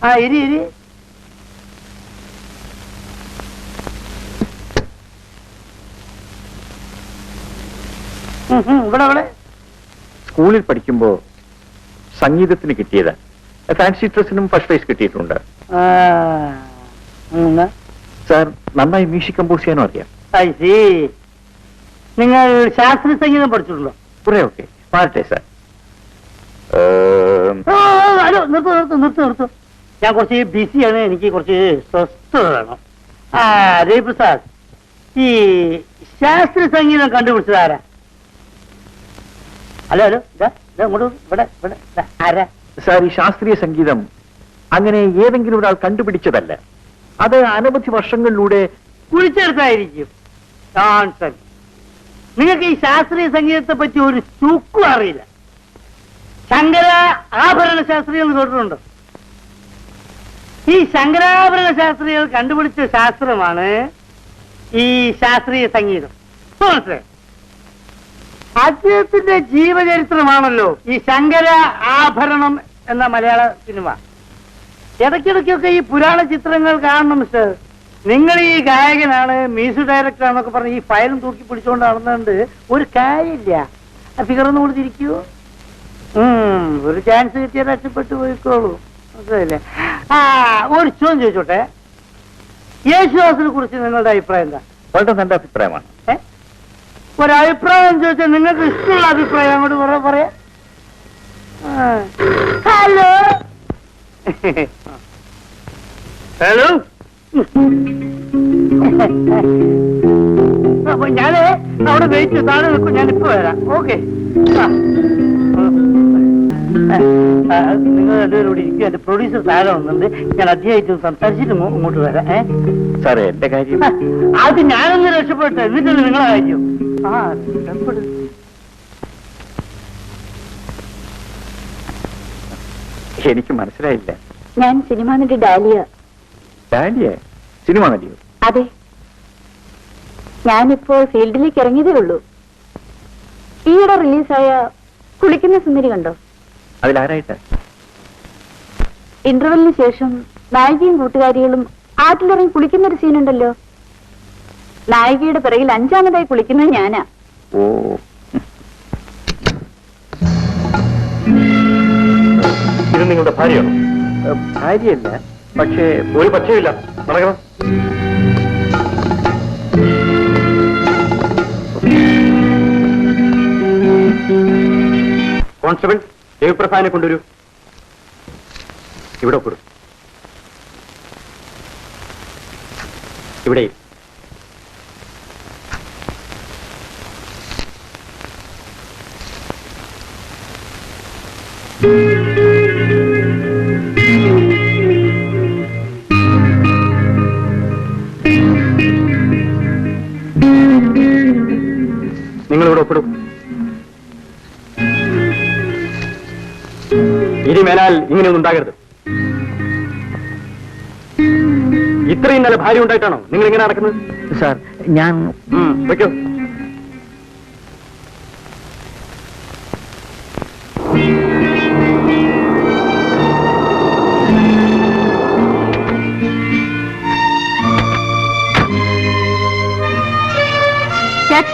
ആ ഇരി ഇരി. ഇവിടെ സ്കൂളിൽ പഠിക്കുമ്പോ സംഗീതത്തിന് കിട്ടിയതാ. ഫാൻസി ഡ്രസ്സിനും ഫസ്റ്റ് പ്രൈസ് കിട്ടിയിട്ടുണ്ട്. സാർ നന്നായി മ്യൂസിക് കമ്പോസ് ചെയ്യാനും അറിയാം. നിങ്ങൾ ശാസ്ത്രീയ സംഗീതം പഠിച്ചിട്ടുണ്ടോ? കുറെ ഒക്കെ പാടട്ടെ സാർ. ഹലോ, നിർത്തൂ. ഞാൻ കുറച്ച് ബിസിയാണ്, എനിക്ക് കുറച്ച് സ്വസ്ഥത വേണം. രവിപ്രസാദ്, ഈ ശാസ്ത്രീയ സംഗീതം കണ്ടുപിടിച്ചതാരാ? ഹലോ ഇവിടെ ആരാ? സാർ, ഈ ശാസ്ത്രീയ സംഗീതം അങ്ങനെ ഏതെങ്കിലും ഒരാൾ കണ്ടുപിടിച്ചതല്ല. അത് അനവധി വർഷങ്ങളിലൂടെ കുഴിച്ചെടുത്തായിരിക്കും. നിങ്ങൾക്ക് ഈ ശാസ്ത്രീയ സംഗീതത്തെ പറ്റി ഒരു ചുക്കും അറിയില്ല. ശങ്കര ആഭരണ ശാസ്ത്രികൾ കേട്ടിട്ടുണ്ടോ? ഈ ശങ്കരാഭരണ ശാസ്ത്രികൾ കണ്ടുപിടിച്ച ശാസ്ത്രമാണ് ഈ ശാസ്ത്രീയ സംഗീതം. അദ്ദേഹത്തിന്റെ ജീവചരിത്രമാണല്ലോ ഈ ശങ്കര ആഭരണം എന്ന മലയാള സിനിമ. ഇടയ്ക്കിടയ്ക്കൊക്കെ ഈ പുരാണ ചിത്രങ്ങൾ കാണണം മിസ്റ്റർ. നിങ്ങൾ ഈ ഗായകനാണ്, മ്യൂസിക് ഡയറക്ടർ ആണെന്നൊക്കെ പറഞ്ഞ് ഈ ഫയലും തൂക്കി പിടിച്ചുകൊണ്ട് നടന്നുകൊണ്ട് ഒരു കാര്യമില്ല. ഫിഗറൊന്നും കൊടുത്തിരിക്കൂ. ഒരു ചാൻസ് കിട്ടിയാൽ രക്ഷപ്പെട്ടു പോയിക്കോളൂ. മനസ്സിലായില്ലേ? ഒരു ചോദ്യം ചോദിച്ചോട്ടെ, യേശുദാസിനെ കുറിച്ച് നിങ്ങളുടെ അഭിപ്രായം എന്താ? വളരെ നല്ല അഭിപ്രായമാണ്. ഒരഭിപ്രായം ചോദിച്ചാൽ നിങ്ങൾക്ക് ഇഷ്ടമുള്ള അഭിപ്രായം അങ്ങോട്ട് പറയാം. ഹലോ ഹലോ, അപ്പൊ ഞാന് അവിടെ വെയിറ്റ് താഴെ നിൽക്കും, ഞാനിപ്പോ വരാം. ഓക്കെ, നിങ്ങൾ രണ്ടുപേരും കൂടി ഇരിക്കും. എന്റെ പ്രൊഡ്യൂസർ താഴെ വന്നുണ്ട്. ഞാൻ അദ്ദേഹമായിട്ട് സംസാരിച്ചിട്ട് ഇങ്ങോട്ട് വരാം. സാറേ, എന്റെ കാര്യം അത് ഞാനൊന്ന് രക്ഷപ്പെട്ടു, എന്നിട്ടല്ലേ നിങ്ങളെ കാര്യം. എനിക്ക് മനസ്സിലായില്ല. ഞാൻ സിനിമ നടി ഡാലിയ. ഡാലിയ? സിനിമ നടിയോ? അതെ, ഞാനിപ്പോൾ ഫീൽഡിലേക്ക് ഇറങ്ങിയതേ ഉള്ളൂ. ഈയിടെ റിലീസായ കുളിക്കുന്ന സുന്ദരി കണ്ടോ? അതിലാരായിട്ട്? ഇന്റർവെല്ലിന് ശേഷം നായികയും കൂട്ടുകാരികളും ആറ്റിലിറങ്ങി കുളിക്കുന്ന ഒരു സീനുണ്ടല്ലോ. നായികയുടെ പിറകിൽ 5ാമതായി കുളിക്കുന്നത് ഞാനാ. ഓ, ഇത് നിങ്ങളുടെ ഭാര്യയാണോ? ഭാര്യയല്ല, പക്ഷേ ഒരു പക്ഷേയില്ല. നടക്കണം. കോൺസ്റ്റബിൾ, ദേവപ്രസാദിനെ കൊണ്ടുവരൂ. ഇവിടെ കൊടു. ഇവിടെ നിങ്ങളിവിടെ ഒപ്പിടും. ഇനി മേലാൽ ഇങ്ങനെയൊന്നും ഉണ്ടാകരുത്. ഇത്രയും നല്ല ഭാര്യ ഉണ്ടായിട്ടാണോ നിങ്ങൾ ഇങ്ങനെ നടക്കുന്നത്? സാർ, ഞാൻ വയ്ക്കോ.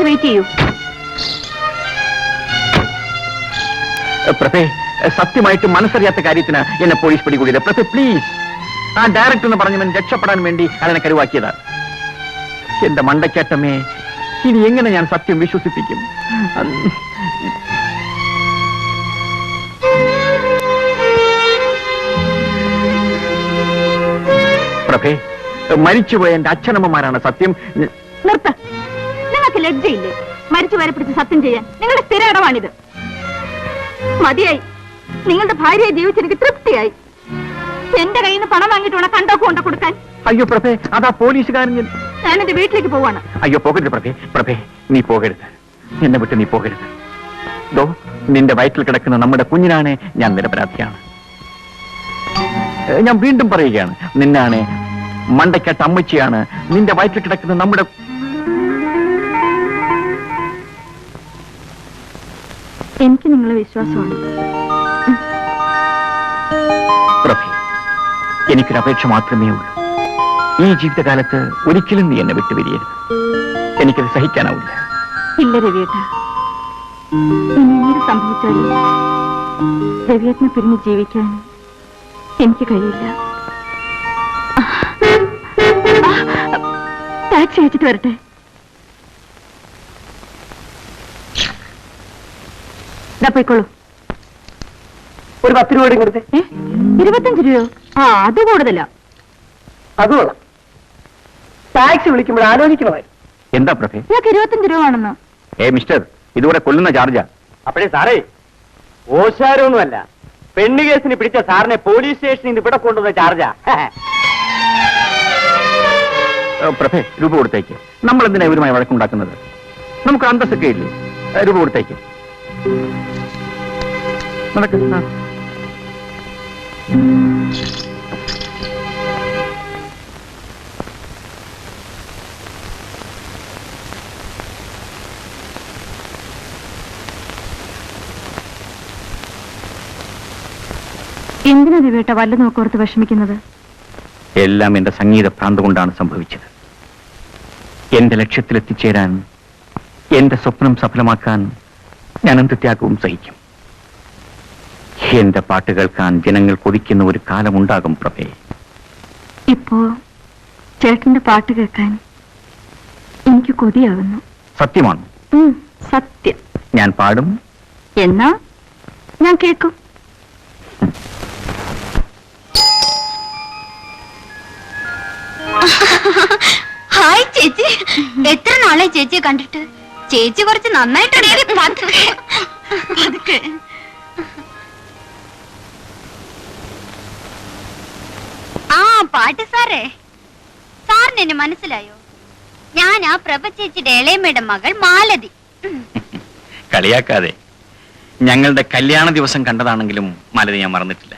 വെയിറ്റ് ചെയ്യൂ. പ്രഭേ, സത്യമായിട്ട് മനസ്സറിയാത്ത കാര്യത്തിന് എന്നെ പോലീസ് പിടികൂടിയത്. പ്രഭേ, പ്ലീസ്. ആ ഡയറക്ടർ എന്ന് പറഞ്ഞവൻ രക്ഷപ്പെടാൻ വേണ്ടി അതിനെ കരുവാക്കിയതാണ്. എന്റെ മണ്ടക്കേട്ടമേ, ഇനി എങ്ങനെ ഞാൻ സത്യം വിശ്വസിപ്പിക്കും? പ്രഭേ, മരിച്ചുപോയ എന്റെ അച്ഛനമ്മമാരാണ് സത്യം. നിർത്ത. നിങ്ങൾക്ക് ലജ്ജയില്ലേ മരിച്ചുവരെ പിടിച്ച് സത്യം ചെയ്യാൻ? നിങ്ങളുടെ സ്ഥിര ഇടമാണിത്. മതിയായി. നിങ്ങളുടെ ഭാര്യയെ ജീവിച്ചെനിക്ക് തൃപ്തിയായി. എന്റെ കയ്യിൽ നിന്ന് പണം വാങ്ങിയിട്ട് വേണം കണ്ടോക്ക് കൊണ്ട കൊടുക്കാൻ. അയ്യോ പ്രഭേ, അതാ പോലീസുകാരൻ. ഞാൻ എന്റെ വീട്ടിലേക്ക് പോവാണ്. അയ്യോ പോകരുത് പ്രഭേ. പ്രഭേ, നീ പോകരുത്. എന്നെ വിട്ട് നീ പോകരുത്. ദോ, നിന്റെ വയറ്റിൽ കിടക്കുന്ന നമ്മുടെ കുഞ്ഞിനാണ് ഞാൻ നിരപരാധിയാണ്. ഞാൻ വീണ്ടും പറയുകയാണ്, നിന്നാണ് മണ്ടയ്ക്കട്ട അമ്മച്ചിയാണ്. നിന്റെ വയറ്റിൽ കിടക്കുന്ന നമ്മുടെ എനിക്ക് നിങ്ങളെ വിശ്വാസമാണ്. പ്രഭേ, എനിക്കൊരു അപേക്ഷ മാത്രമേ ഉള്ളൂ. ഈ ജീവിതകാലത്ത് ഒരിക്കലും നീ എന്നെ വിട്ടുപിരിയരുത്. എനിക്കത് സഹിക്കാനാവില്ല. ഇല്ല രവിയേട്ട, ഇനി എന്ത് സംഭവിച്ചാലും രവിയേട്ടനെ പിരിഞ്ഞ് ജീവിക്കാൻ എനിക്ക് കഴിയില്ല. ടാക്സി അയച്ചിട്ട് വരട്ടെ. പോയിക്കോളൂ. ഒരു 10 രൂപ കൊടുത്തേ. 25 രൂപയോ? അത് കൂടുതല. അതുകൊള്ളാം. ടാക്സി വിളിക്കുമ്പോൾ ആലോചിക്കണമായിരുന്നു. എന്താ പ്രഭേ? ഇയാൾക്ക് 25 രൂപ ആണെന്ന്. മിസ്റ്റർ, ഇതുകൂടെ കൊല്ലുന്ന ചാർജാ. അപ്പോഴേ സാറേ, ഓശാരൊന്നുമല്ല, പെണ്ണ് കേസിന് പിടിച്ച സാറിനെ പോലീസ് സ്റ്റേഷനിൽ നിന്ന് ഇവിടെ കൊണ്ടുവന്ന ചാർജാ. പ്രഭേ, രൂപ കൊടുത്തേക്ക്. നമ്മൾ എന്തിനാ ഇവരുമായി വഴക്കുണ്ടാക്കുന്നത്? നമുക്ക് അന്തസ്സൊക്കെ ഇല്ലേ? രൂപ കൊടുത്തേക്ക്. നടക്ക്. എന്തിനാ രവിയേട്ട വല്ല നോക്കോർത്ത് വിഷമിക്കുന്നത്? എല്ലാം എന്റെ സംഗീത ഭ്രാന്ത് കൊണ്ടാണ് സംഭവിച്ചത്. എന്റെ ലക്ഷ്യത്തിലെത്തിച്ചേരാൻ, എന്റെ സ്വപ്നം സഫലമാക്കാൻ ഞാൻ എന്ത് ത്യാഗവും സഹിക്കും. എന്റെ പാട്ട് കേൾക്കാൻ ജനങ്ങൾ കൊതിക്കുന്ന ഒരു കാലമുണ്ടാകും പ്രഭേ. ഇപ്പോ ചേട്ടന്റെ പാട്ട് കേൾക്കാൻ എനിക്ക് കൊതിയാകുന്നു. സത്യമാണ്. സത്യം. ഞാൻ പാടും. എന്നാ ഞാൻ കേൾക്കും. ഹായ് ചേച്ചി, എത്ര നാളെ ചേച്ചിയെ കണ്ടിട്ട്. ചേച്ചി കുറച്ച് നന്നായിട്ടുണ്ട്. ആ പാട്ട് സാറേ, സാറിന് എന്നെ മനസ്സിലായോ? ഞാൻ ആ പ്രഭ ചേച്ചിയുടെ ഇളയമ്മയുടെ മകൾ മാലതി. കളിയാക്കാതെ. ഞങ്ങളുടെ കല്യാണ ദിവസം കണ്ടതാണെങ്കിലും മാലതി ഞാൻ മറന്നിട്ടില്ല.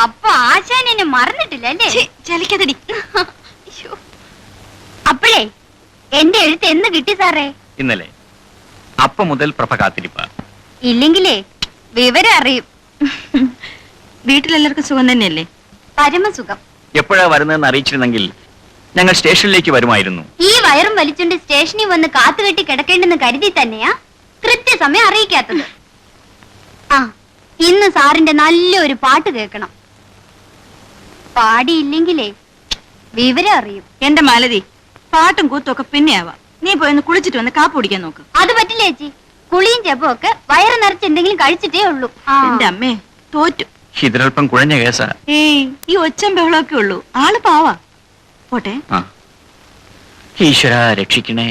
അപ്പൊ ആശാൻ എന്നെ മറന്നിട്ടില്ല അല്ലേ? ചലിക്കതടി. അപ്പോഴേ എന്റെ എഴുത്ത് എന്ന് കിട്ടി സാറേ? ഇന്നലെ. അപ്പൊ മുതൽ പ്രഭ കാത്തിരിപ്പ. ഇല്ലെങ്കിലേ വിവരം അറിയും. വീട്ടിലെല്ലാവർക്കും സുഖം തന്നെയല്ലേ? പരമസുഖം. എപ്പോഴാ വരുന്നതെന്ന് അറിയിച്ചിരുന്നെങ്കിൽ ഞങ്ങൾ സ്റ്റേഷനിലേക്ക് വരുമായിരുന്നു. ഈ വയറും വലിച്ചുകൊണ്ട് സ്റ്റേഷനിൽ വന്ന് കാത്തുകെട്ടി കിടക്കേണ്ടെന്ന് കരുതി തന്നെയാ കൃത്യസമയം അറിയിക്കാത്തത്. ആ, ഇന്ന് സാറിന്റെ നല്ലൊരു പാട്ട് കേൾക്കണം. പാടിയില്ലെങ്കിലേ വിവരം അറിയും. എന്റെ മാലതി, പാട്ടും കൂത്തും ഒക്കെ പിന്നെയാവാം. നീ പോയി കുളിച്ചിട്ട് വന്ന് കാപ്പ് കുടിക്കാൻ നോക്ക്. അത് പറ്റില്ല ചേച്ചി. കുളിയും ചെപ്പും ഒക്കെ വയറ് നിറച്ച് എന്തെങ്കിലും കഴിച്ചിട്ടേ ഉള്ളൂ. എന്റെ അമ്മേ, തോറ്റു. ഇതിലൽപ്പം കുഴഞ്ഞ കേസാ. ഈ ഒച്ചം ബഹളമൊക്കെ ഉള്ളൂ. ആള് പാവാ. പോട്ടെ. ഈശ്വര രക്ഷിക്കണേ.